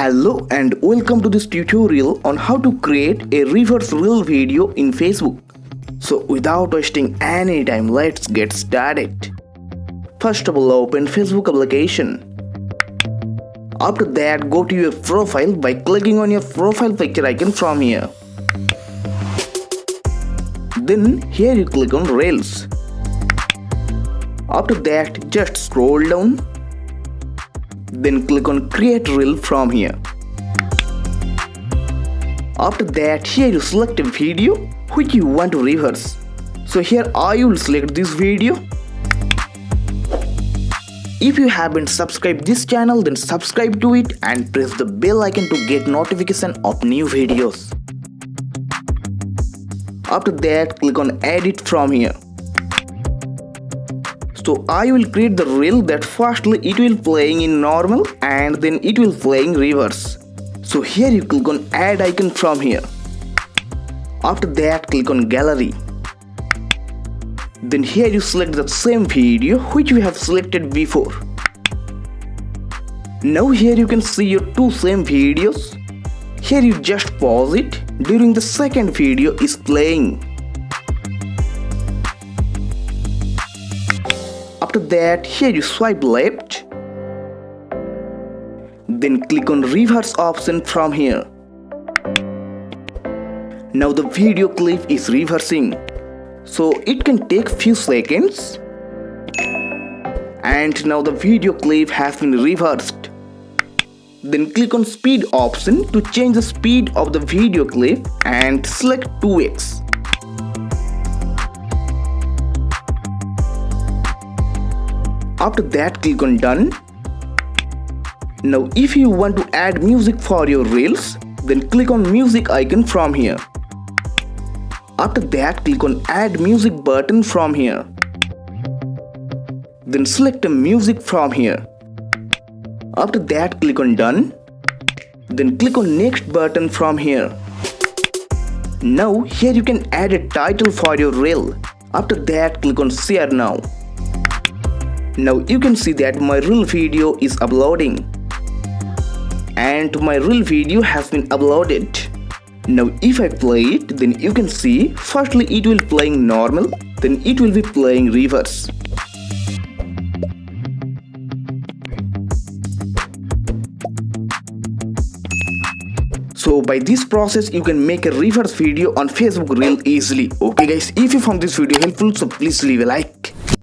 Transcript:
Hello and welcome to this tutorial on how to create a reverse reel video in Facebook. So without wasting any time, let's get started. First of all, open Facebook application. After that, go to your profile by clicking on your profile picture icon from here. Then here you click on Reels. After that, just scroll down. Then click on Create Reel from here. After that, here you select a video which you want to reverse. So here I will select this video. If you haven't subscribed this channel, then subscribe to it and press the bell icon to get notification of new videos. After that, click on Edit from here. So I will create the reel that firstly it will playing in normal and then it will playing reverse. So here you click on Add icon from here. After that, click on Gallery. Then here you select the same video which we have selected before. Now here you can see your two same videos. Here you just pause it during the second video is playing. After that, here you swipe left. Then click on reverse option from here. Now the video clip is reversing. So it can take few seconds. And now the video clip has been reversed. Then click on speed option to change the speed of the video clip and select 2x. After that, click on Done. Now if you want to add music for your reels, then click on music icon from here. After that, click on Add Music button from here. Then select a music from here. After that, click on Done. Then click on Next button from here. Now here you can add a title for your reel. After that, click on Share Now. Now you can see that my reel video is uploading. And my reel video has been uploaded. Now if I play it, then you can see firstly it will playing normal, then it will be playing reverse. So by this process you can make a reverse video on Facebook Reel easily. Okay guys, if you found this video helpful, so please leave a like.